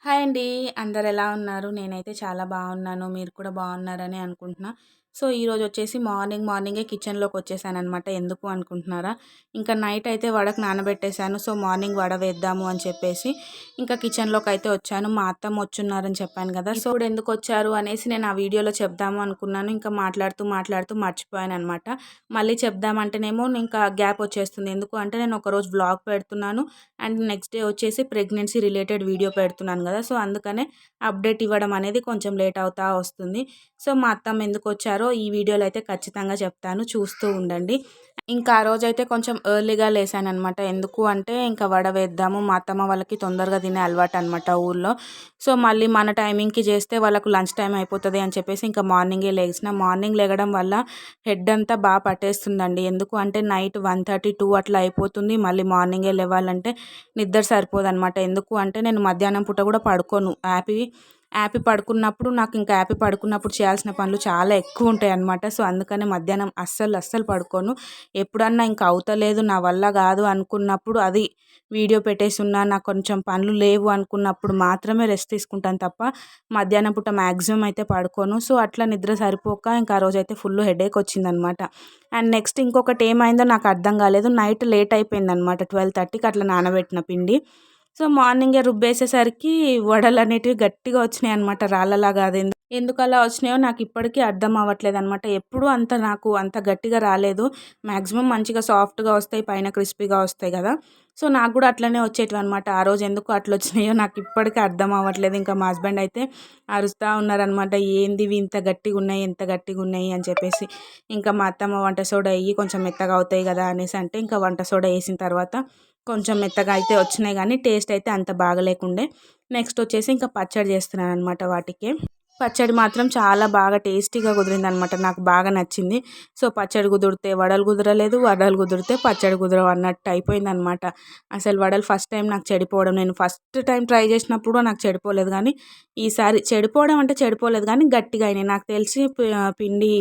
Hi అండి. అందరెలా ఉన్నారు? నేనైతే చాలా బాగున్నాను. మీరు కూడా బాగున్నారని అనుకుంటున్నా. సో, ఈరోజొచ్చేసి మార్నింగే కిచెన్‌లోకొచ్చేసాననమాట. ఎందుకు అనుకుంటున్నారా? ఇంకా నైట్ అయితే వడకు నానబెట్టేశాను. సో, మార్నింగ్ వడ వేద్దాము అని చెప్పేసి ఇంకా కిచెన్‌లోకైతే వచ్చాను. మా అత్తమ్మ వచ్చున్నారని చెప్పాను గదా! సో, ఇప్పుడెందుకొచ్చారు అనేసి నేను ఆ వీడియోలో చెప్దాము అనుకున్నాను. ఇంకా మాట్లాడుతూ మర్చిపోయాననమాట. మళ్ళీ చెప్దామంటేనేమో ఇంకా గ్యాప్ వచ్చేస్తుంది. ఎందుకు అంటే నేను ఒకరోజు వ్లాగ్ పెడుతున్నాను. అండ్ నెక్స్ట్ డే వచ్చేసి ప్రెగ్నెన్సీ రిలేటెడ్ వీడియో పెడుతున్నాను కదా! సో, అందుకనే అప్డేట్ ఇవ్వడం అనేది కొంచెం లేట్ అవుతా వస్తుంది. సో, మా అత్తమ్మ ఎందుకొచ్చారో ఈ వీడియోలో అయితే ఖచ్చితంగా చెప్తాను. చూస్తూ ఉండండి. ఇంకా ఆ రోజైతే కొంచెం ఎర్లీగా లేసాననమాట. ఎందుకు అంటే ఇంకా వడ వేద్దాము. మా అత్తమ్మ వాళ్ళకి తొందరగా తినే అలవాటనమాట ఊర్లో. సో, మళ్ళీ మన టైమింగ్‌కి చేస్తే వాళ్ళకు లంచ్ టైమ్ అయిపోతది అని చెప్పేసి ఇంకా మార్నింగే లెగిసిన. మార్నింగ్ లెగడం వల్ల హెడ్ అంతా పట్టేస్తుందండి. ఎందుకు అంటే నైట్ 1:30, 2 అట్లా అయిపోతుంది. మళ్ళీ మార్నింగే లెవ్వాలంటే నిద్ర సరిపోదనమాట. ఎందుకు అంటే నేను మధ్యాహ్నం పూట కూడా పడుకోను. పడుకున్నప్పుడు నాకు ఇంకా పడుకున్నప్పుడు చేయాల్సిన పనులు చాలా ఎక్కువుంటాయన్నమాట. సో, అందుకనే మధ్యాహ్నం అస్సలు పడుకోను. ఎప్పుడన్నా ఇంక అవుతలేదు, నా వల్ల కాదు అనుకున్నప్పుడు అది వీడియో పెట్టేసున్నా, నాకు కొంచెం పనులు లేవు అనుకున్నప్పుడు మాత్రమే రెస్ట్ తీసుకుంటాను తప్ప మధ్యాహ్నం పూట మ్యాక్సిమం అయితే పడుకోను. సో, అట్లా నిద్ర సరిపోక ఇంకా ఆ రోజైతే ఫుల్ హెడేక్ వచ్చిందనమాట. అండ్ నెక్స్ట్ ఇంకొకటి ఏమైందో నాకు అర్థం కాలేదు. నైట్ లేట్ అయిపోయిందనమాట. 12:30కి అట్లా నానబెట్టిన పిండి. సో, మార్నింగే రుబ్బేసేసరికి వడలనేటివి గట్టిగా వచ్చినాయన్నమాట రాళ్ళలాగా. ఎందుకలా వచ్చినాయో నాకిప్పటికీ అర్థం అవ్వట్లేదనమాట. ఎప్పుడూ నాకు అంత గట్టిగా రాలేదు. మాక్సిమం మంచిగా సాఫ్ట్‌గా వస్తాయి. పైన క్రిస్పీగా వస్తాయి గదా! సో, నాకు గూడా అట్లనే వచ్చేటివన్నమాట. ఆ రోజు ఎందుకు అట్లొచ్చినాయో నాకిప్పటికీ అర్థం అవ్వట్లేదు. ఇంకా మా హస్బెండ్ అయితే అరుస్తా ఉన్నారనమాట. "ఏందివి ఇంత గట్టిగున్నాయి, ఎంత గట్టిగున్నాయి" అని చెప్పేసి. ఇంకా మా అత్తమ్మ వంట సోడా ఎయ్యి కొంచెం మెత్తగా అవుతాయి గదా అనేసి అంటే, ఇంకా వంట సోడా ఏసిన తర్వాత కొంచెం మెత్తగా అయితే వచ్చినాయి గానీ, టేస్ట్ అయితే అంత బాగలేకుండే. నెక్స్ట్ వచ్చేసి ఇంకా పచ్చడి చేస్తున్నాననమాట వాటికి. పచ్చడి మాత్రం చాలా బాగా టేస్టీగా కుదిరిందనమాట. నాకు బాగా నచ్చింది. సో, పచ్చడి కుదిరితే వడలు కుదరలేదు, వడలు కుదిరితే పచ్చడి కుదరవు అన్నట్టు అయిపోయిందనమాట. అసలు వడలు ఫస్ట్ టైం నాకు చెడిపోవడం. నేను ఫస్ట్ టైం ట్రై చేసినప్పుడు నాకు చెడిపోలేదు గానీ, ఈసారి చెడిపోవడం అంటే చెడిపోలేదు గానీ గట్టిగా అయినాయి. నాకు తెలిసి పిండి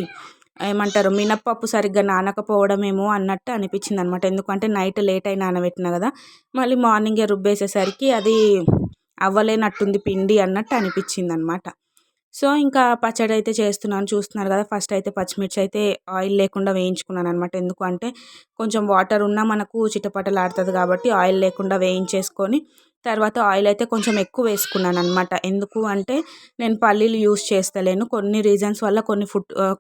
ఏమంటారు మినపప్పు సరిగ్గా నానకపోవడమేమో అన్నట్టు అనిపించిందనమాట. ఎందుకంటే నైట్ లేట్ అయి నానబెట్టినా గదా! మళ్ళీ మార్నింగే రుబ్బేసేసరికి అది అవ్వలేనట్టుంది పిండి అన్నట్టు అనిపించిందనమాట. సో, ఇంకా పచ్చడైతే చేస్తున్నాను. చూస్తున్నారు గదా! ఫస్ట్ అయితే పచ్చిమిర్చి అయితే ఆయిల్ లేకుండా వేయించుకున్నాననమాట. ఎందుకు అంటే కొంచెం వాటర్ ఉన్నా మనకు చిటపటలాడుతది కాబట్టి ఆయిల్ లేకుండా వేయించేసుకొని తర్వాత ఆయిల్ అయితే కొంచెం ఎక్కువ వేసుకున్నాననమాట. ఎందుకు అంటే నేను పల్లీలు యూజ్ చేస్తలేను. కొన్ని రీజన్స్ వల్ల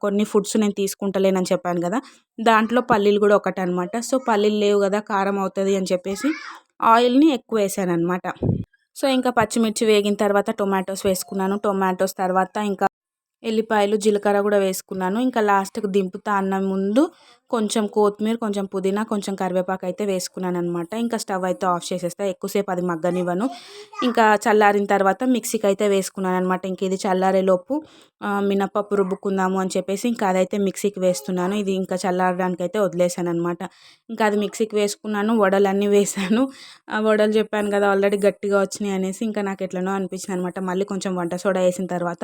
కొన్ని ఫుడ్స్ నేను తీసుకుంటలేనని చెప్పాను గదా! దాంట్లో పల్లీలు గూడా ఒకటనమాట. సో, పల్లీలు లేవు గదా! కారం అవుతది అని చెప్పేసి ఆయిల్‌ని ఎక్కువేసాననమాట. సో, ఇంకా పచ్చిమిర్చి వేగిన తర్వాత టొమాటోస్ వేసుకున్నాను. టొమాటోస్ తర్వాత ఇంకా ఎల్లిపాయలు, జీలకర్ర గూడా వేసుకున్నాను. ఇంకా లాస్ట్‌కి దింపుతా అన్న ముందు కొంచెం కొత్తిమీర, కొంచెం పుదీనా, కొంచెం కరివేపాకయితే వేసుకున్నాననమాట. ఇంకా స్టవ్ అయితే ఆఫ్ చేసేస్తా. ఎక్కువసేపు అది మగ్గనివ్వను. ఇంకా చల్లారిన తర్వాత మిక్సీకయితే వేసుకున్నాననమాట. ఇంక ఇది చల్లారేలోపు మినపప్పు రుబ్బుకుందాము అని చెప్పేసి ఇంకా అదైతే మిక్సీకి వేస్తున్నాను. ఇది ఇంకా చల్లారడానికైతే వదిలేసాననమాట. ఇంకా అది మిక్సీకి వేసుకున్నాను. వడలన్నీ వేశాను. ఆ వడలు చెప్పాను కదా! ఆల్రెడీ గట్టిగా వచ్చినాయి అనేసి ఇంకా నాకు ఎట్లనో అనిపించిందనమాట. మళ్ళీ కొంచెం వంట సోడా ఏసిన తర్వాత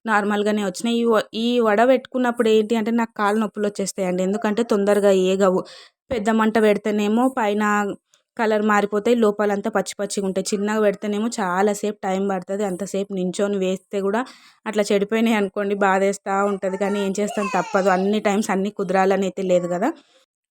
నార్మల్‌గానే వచ్చినాయి. ఈ వడ పెట్టుకున్నప్పుడు ఏంటి అంటే నాకు కాళ్ళు నొప్పులొచ్చేస్తాయండి. ఎందుకంటే తొందరగా ఏగవు. పెద్ద మంట పెడితేనేమో పైన కలర్ మారిపోతాయి. లోపలంతా పచ్చి పచ్చిగుంటాయి. చిన్నగా పెడితేనేమో చాలా సేపు టైం పడతది. అంతసేపు నించొని వేస్తే గూడా అట్లా చెడిపోయినాయి అనుకోండి బాధేస్తా ఉంటది. కానీ ఏం చేస్తాం తప్పదు. అన్ని టైమ్స్ అన్నీ కుదరాలని అయితే లేదు గదా!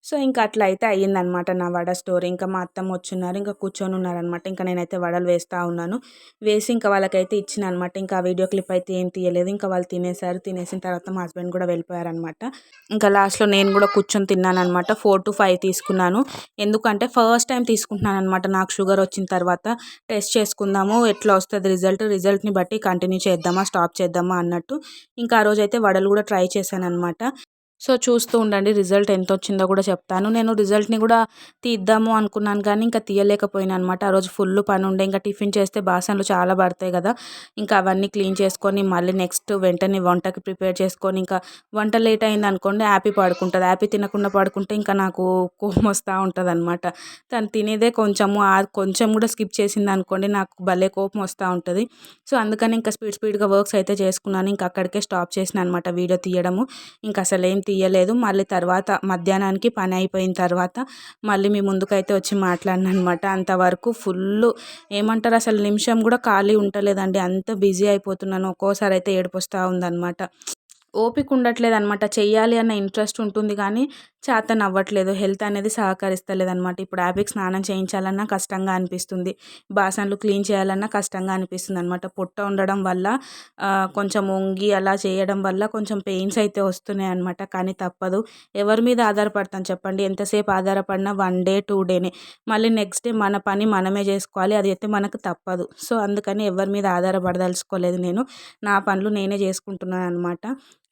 సో, ఇంక అట్లా అయితే అయ్యిందనమాట నా వడ స్టోరీ. ఇంకా మా అత్తమ్మ వచ్చున్నారు. ఇంకా కూర్చొనున్నారనమాట. ఇంకా నేనైతే వడలు వేస్తా ఉన్నాను. వేసి ఇంకా వాళ్ళకైతే ఇచ్చినానమాట. ఇంకా ఆ వీడియో క్లిప్ అయితే ఏం తీయలేదు. ఇంకా వాళ్ళు తినేసారు. తినేసిన తర్వాత మా హస్బెండ్ కూడా వెళ్ళిపోయారనమాట. ఇంకా లాస్ట్‌లో నేను కూడా కూర్చొని తిన్నాననమాట. 4-5 తీసుకున్నాను. ఎందుకంటే ఫస్ట్ టైం తీసుకుంటున్నాననమాట. నాకు షుగర్ వచ్చిన తర్వాత టెస్ట్ చేసుకుందాము. ఎట్లా వస్తది రిజల్ట్‌ని బట్టి కంటిన్యూ చేద్దామా, స్టాప్ చేద్దామా అన్నట్టు. ఇంకా ఆ రోజైతే వడలు కూడా ట్రై చేశాననమాట. సో, చూస్తూ ఉండండి. రిజల్ట్ ఎంతొచ్చిందో గూడా చెప్తాను. నేను రిజల్ట్‌ని గూడా తీద్దాము అనుకున్నాను కానీ, ఇంకా తీయలేకపోయినా అనమాట. ఆ రోజు ఫుల్లు పనుండే. ఇంకా టిఫిన్ చేస్తే బాసనలు చాలా పడతాయి గదా! ఇంకా అవన్నీ క్లీన్ చేసుకొని, మళ్ళీ నెక్స్ట్ వెంటనే వంటకి ప్రిపేర్ చేసుకొని, ఇంకా వంట లేట్ అయిందనుకోండి పడుకుంటది. తినకుండా పడుకుంటే ఇంకా నాకు కోపమొస్తా ఉంటదనమాట. తను తినేదే కొంచెము, ఆ కొంచెం గూడా స్కిప్ చేసిందనుకోండి నాకు భలే కోపమొస్తా ఉంటది. సో, అందుకని ఇంకా స్పీడ్‌గా వర్క్స్ అయితే చేసుకున్నాను. ఇంక అక్కడికే స్టాప్ చేసినా అనమాట వీడియో తీయడము. ఇంక అసలేం తీయలేదు. మళ్ళీ తర్వాత మధ్యాహ్నానికి పని అయిపోయిన తర్వాత మళ్ళీ మీ ముందుకైతే వచ్చి మాట్లాడినా అనమాట. అంతవరకు ఫుల్లు ఏమంటారు, అసలు నిమిషం కూడా ఖాళీ ఉంటలేదండి. అంత బిజీ అయిపోతున్నాను. ఒక్కోసారి అయితే ఏడుపొస్తూ ఉందన్నమాట. ఓపిక ఉండట్లేదు అనమాట. చెయ్యాలి అన్న ఇంట్రెస్ట్ ఉంటుంది కానీ చేతనవ్వట్లేదు. హెల్త్ అనేది సహకరిస్తలేదనమాట. ఇప్పుడు యాపికి స్నానం చేయించాలన్నా కష్టంగా అనిపిస్తుంది. బాసన్లు క్లీన్ చేయాలన్నా కష్టంగా అనిపిస్తుంది అనమాట. పొట్ట ఉండడం వల్ల కొంచెం వంగి అలా చేయడం వల్ల కొంచెం పెయిన్స్ అయితే వస్తున్నాయి అనమాట. కానీ తప్పదు. ఎవరి మీద ఆధారపడతాను చెప్పండి. ఎంతసేపు ఆధారపడినా 1 డే 2 డేనే. మళ్ళీ నెక్స్ట్ డే మన పని మనమే చేసుకోవాలి. అది అయితే మనకు తప్పదు. సో అందుకని ఎవరి మీద ఆధారపడదలుచుకోలేదు నేను. నా పనులు నేనే చేసుకుంటున్నాను అనమాట.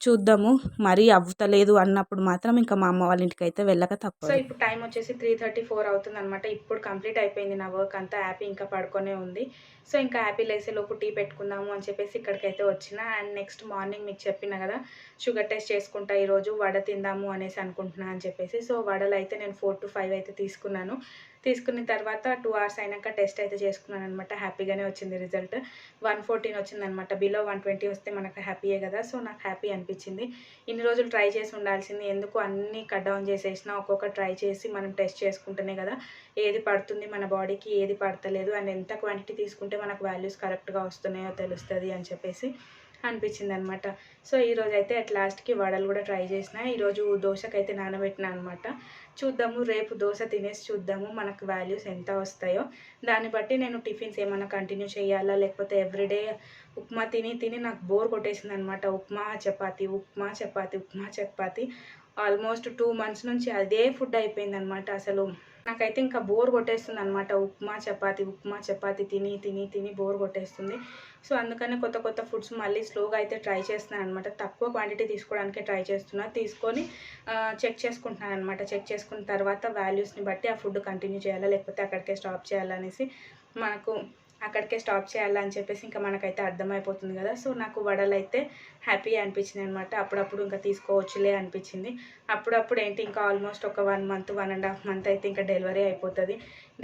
చూద్దాము. మరీ అవ్వతలేదు అన్నప్పుడు మాత్రం ఇంకా మా అమ్మ వాళ్ళ ఇంటికైతే వెళ్ళక తప్పదు. సో ఇప్పుడు టైం వచ్చేసి 3:34 అవుతుందన్నమాట. ఇప్పుడు కంప్లీట్ అయిపోయింది నా వర్క్ అంతా. హ్యాపీ ఇంకా పడుకొనే ఉంది. సో ఇంకా హ్యాపీ లేసేలోపు టీ పెట్టుకుందాము అని చెప్పేసి ఇక్కడికైతే వచ్చిన. అండ్ నెక్స్ట్ మార్నింగ్ మీకు చెప్పిన కదా షుగర్ టెస్ట్ చేసుకుంటా ఈరోజు వడ తిందాము అనేసి అనుకుంటున్నా అని చెప్పేసి. సో వడలు అయితే నేను 4 to 5 అయితే తీసుకున్న తర్వాత 2 hours అయినాక టెస్ట్ అయితే చేసుకున్నాను అనమాట. హ్యాపీగానే వచ్చింది రిజల్ట్. 114 వచ్చిందనమాట. బిలో 120 వస్తే మనకు హ్యాపీయే కదా. సో నాకు హ్యాపీ అనిపించింది. ఇన్ని రోజులు ట్రై చేసి ఉండాల్సింది. ఎందుకు అన్నీ కట్ డౌన్ చేసేసినా ఒక్కొక్క ట్రై చేసి మనం టెస్ట్ చేసుకుంటేనే కదా ఏది పడుతుంది మన బాడీకి, ఏది పడతలేదు, అండ్ ఎంత క్వాంటిటీ తీసుకుంటే మనకు వాల్యూస్ కరెక్ట్గా వస్తున్నాయో తెలుస్తుంది అని చెప్పేసి అనిపించింది అనమాట. సో ఈరోజు అయితే అట్ లాస్ట్కి వడలు కూడా ట్రై చేసిన. ఈరోజు దోశకైతే నానబెట్టిన అనమాట. చూద్దాము, రేపు దోశ తినేసి చూద్దాము మనకు వాల్యూస్ ఎంత వస్తాయో. దాన్ని బట్టి నేను టిఫిన్స్ ఏమైనా కంటిన్యూ చేయాలా లేకపోతే ఎవ్రీడే ఉప్మా తిని నాకు బోర్ కొట్టేసింది అనమాట. ఉప్మా చపాతి ఆల్మోస్ట్ 2 months నుంచి అదే ఫుడ్ అయిపోయింది అనమాట. అసలు నాకైతే ఇంకా బోర్ కొట్టేస్తుంది అనమాట. ఉప్మా చపాతి తిని బోర్ కొట్టేస్తుంది. సో అందుకనే కొత్త ఫుడ్స్ మళ్ళీ స్లోగా అయితే ట్రై చేస్తున్నాను అనమాట. తక్కువ క్వాంటిటీ తీసుకోవడానికే ట్రై చేస్తున్నా. తీసుకొని చెక్ చేసుకుంటున్నాను అనమాట. చెక్ చేసుకున్న తర్వాత వాల్యూస్ని బట్టి ఆ ఫుడ్ కంటిన్యూ చేయాలా లేకపోతే అక్కడికే స్టాప్ చేయాలనేసి మనకు అక్కడికే స్టాప్ చేయాలని చెప్పేసి ఇంకా మనకైతే అర్థమైపోతుంది కదా. సో నాకు వడలు అయితే హ్యాపీ అనిపించింది అనమాట. అప్పుడప్పుడు ఇంకా తీసుకోవచ్చులే అనిపించింది. అప్పుడప్పుడు ఏంటి ఇంకా ఆల్మోస్ట్ ఒక 1 month 1.5 month అయితే ఇంకా డెలివరీ అయిపోతుంది.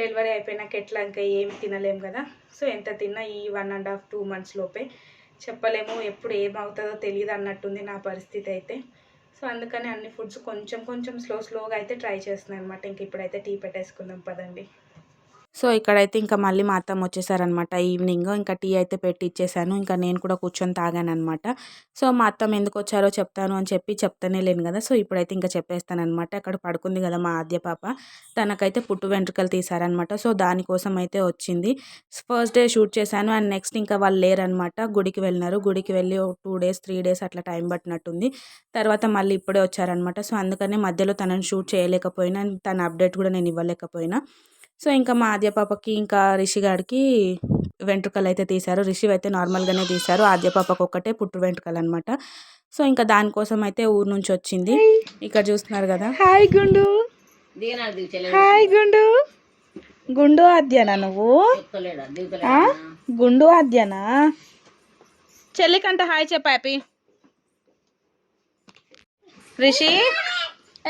డెలివరీ అయిపోయినాక ఎట్లా ఇంకా ఏమి తినలేము కదా. సో ఎంత తిన్నా ఈ 1.5 2 months లోపే చెప్పలేము. ఎప్పుడు ఏమవుతుందో తెలియదు అన్నట్టుంది నా పరిస్థితి అయితే. సో అందుకని అన్ని ఫుడ్స్ కొంచెం స్లోగా అయితే ట్రై చేస్తున్నాను అనమాట. ఇంక ఇప్పుడైతే టీ పెట్టేసుకుందాం పదండి. సో ఇక్కడైతే ఇంకా మళ్ళీ మా అత్తమ్మ వచ్చేసారనమాట ఈవినింగ్. ఇంకా టీ అయితే పెట్టి ఇచ్చేసాను. ఇంకా నేను కూడా కూర్చొని తాగాననమాట. సో మా అత్తమ్మ ఎందుకు వచ్చారో చెప్తాను అని చెప్పి చెప్తానే లేను కదా. సో ఇప్పుడైతే ఇంకా చెప్పేస్తానమాట. అక్కడ పడుకుంది కదా మా ఆద్య పాప, తనకైతే పుట్టు వెంట్రుకలు తీశారనమాట. సో దానికోసం అయితే వచ్చింది. ఫస్ట్ డే షూట్ చేశాను. అండ్ నెక్స్ట్ ఇంకా వాళ్ళు లేరనమాట. గుడికి వెళ్ళినారు. గుడికి వెళ్ళి 2 days 3 days అట్లా టైం పట్టినట్టుంది. తర్వాత మళ్ళీ ఇప్పుడే వచ్చారనమాట. సో అందుకనే మధ్యలో తనని షూట్ చేయలేకపోయినా, తన అప్డేట్ కూడా నేను ఇవ్వలేకపోయినా. సో ఇంకా మా ఆద్య పాపకి ఇంకా రిషి గాడికి వెంట్రుకలు అయితే తీశారు. రిషి అయితే నార్మల్గానే తీశారు. ఆద్య పాపకు ఒక్కటే పుట్టు వెంట్రుకలు అనమాట. సో ఇంకా దానికోసం అయితే ఊరు నుంచి వచ్చింది. ఇక్కడ చూస్తున్నారు కదా. హాయ్ గుండు, హాయ్ గుండు. గుండు ఆద్యనా నువ్వు? గుండు ఆద్యనా? చెల్లికంట హాయ్ చెప్ప హ్యాపీ. రిషి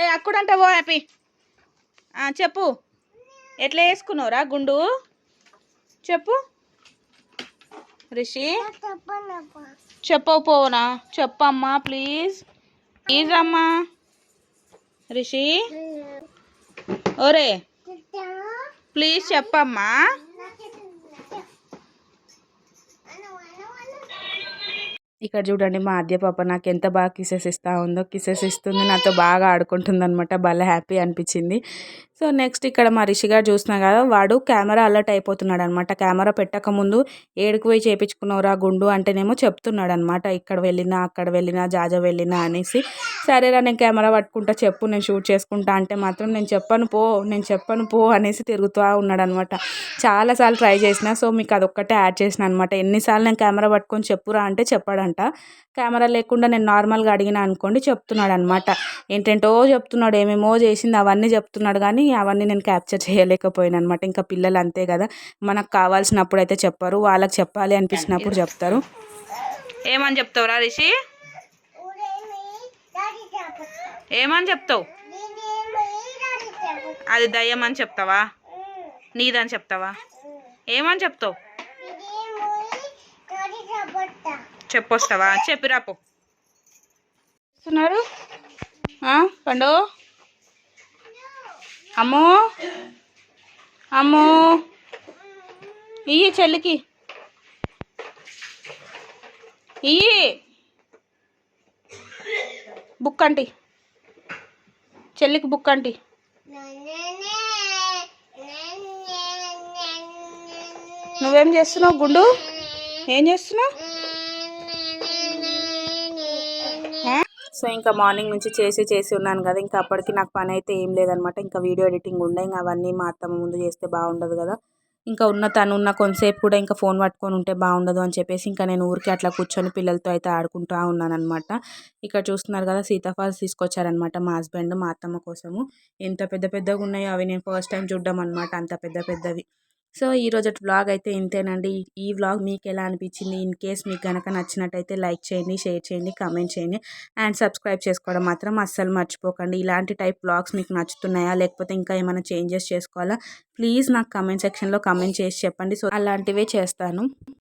ఏ అక్కుడంట ఓ హ్యాపీ చెప్పు. ఎట్లా వేసుకున్నావురా గుండు చెప్పు. రిషి చెప్పకపోనా? చెప్పమ్మా ప్లీజ్ అమ్మా. రిషి ఓరే ప్లీజ్ చెప్పమ్మా. ఇక్కడ చూడండి మా ఆద్య పాప నాకు ఎంత బాగా కిసెస్ ఇస్తూ ఉందో. కిసెస్ ఇస్తుంది, నాతో బాగా ఆడుకుంటుంది అనమాట. భలే హ్యాపీ అనిపించింది. సో నెక్స్ట్ ఇక్కడ మా రిషి గారు చూస్తున్నా కదా, వాడు కెమెరా అలర్ట్ అయిపోతున్నాడు అనమాట. కెమెరా పెట్టకముందు ఏడుకు పోయి చేయించుకున్నవరా గుండు అంటేనేమో చెప్తున్నాడు అనమాట. ఇక్కడ వెళ్ళినా అక్కడ వెళ్ళినా జాజ వెళ్ళినా అనేసి. సరేరా నేను కెమెరా పట్టుకుంటా చెప్పు, నేను షూట్ చేసుకుంటా అంటే మాత్రం నేను చెప్పను పో అనేసి తిరుగుతూ ఉన్నాడు అనమాట. చాలాసార్లు ట్రై చేసిన. సో మీకు అదొక్కటే యాడ్ చేసిన అనమాట. ఎన్నిసార్లు నేను కెమెరా పట్టుకొని చెప్పురా అంటే చెప్పాడంట. కెమెరా లేకుండా నేను నార్మల్గా అడిగినా అనుకోండి చెప్తున్నాడు అనమాట. ఏంటంటో చెప్తున్నాడు, ఏమేమో చేసింది అవన్నీ చెప్తున్నాడు. కానీ అవన్నీ నేను క్యాప్చర్ చేయలేకపోయాను అనమాట. ఇంకా పిల్లలు అంతే కదా, మనకు కావాల్సినప్పుడు అయితే చెప్పరు, వాళ్ళకి చెప్పాలి అనిపించినప్పుడు చెప్తారు. ఏమని చెప్తావురా రిషి? ఏమని చెప్తావు? అది దయ్యం అని చెప్తావా? నీదని చెప్తావా? ఏమని చెప్తావు? చెప్పొస్తావా? చెప్పిరాపు. పండు అమ్మో అమ్మో ఇయ్యి చెల్లికి ఇయ్యి బుక్ అంటి చెల్లికి బుక్ అంటి నువ్వేం చేస్తున్నావు గుండు ఏం చేస్తున్నావు సో ఇంకా మార్నింగ్ నుంచి చేసి ఉన్నాను కదా ఇంకా అప్పటికి నాకు పని అయితే ఏం లేదనమాట ఇంకా వీడియో ఎడిటింగ్ ఉండే ఇంకా అవన్నీ మా అత్తమ్మ ముందు చేస్తే బాగుండదు కదా ఇంకా తను కొంతసేపు కూడా ఇంకా ఫోన్ పట్టుకొని ఉంటే బాగుండదు అని చెప్పేసి ఇంకా నేను ఊరికి అట్లా కూర్చొని పిల్లలతో అయితే ఆడుకుంటూ ఉన్నాను అనమాట. ఇక్కడ చూస్తున్నారు కదా సీతాఫాల్స్ తీసుకొచ్చారనమాట మా హస్బెండ్ మా అత్తమ్మ కోసము. ఎంత పెద్ద పెద్దగా ఉన్నాయో అవి నేను ఫస్ట్ టైం చూడడం అనమాట అంత పెద్ద పెద్దవి. సో ఈరోజు వ్లాగ్ అయితే ఇంతేనండి. ఈ వ్లాగ్ మీకు ఎలా అనిపించింది? ఇన్ కేస్ మీకు కనుక నచ్చినట్టయితే లైక్ చేయండి, షేర్ చేయండి, కామెంట్ చేయండి అండ్ సబ్స్క్రైబ్ చేసుకోవడం మాత్రం అస్సలు మర్చిపోకండి. ఇలాంటి టైప్ వ్లాగ్స్ మీకు నచ్చుతున్నాయా లేకపోతే ఇంకా ఏమైనా చేంజెస్ చేసుకోవాలా ప్లీజ్ నాకు కామెంట్ సెక్షన్లో కామెంట్ చేసి చెప్పండి. సో అలాంటివే చేస్తాను.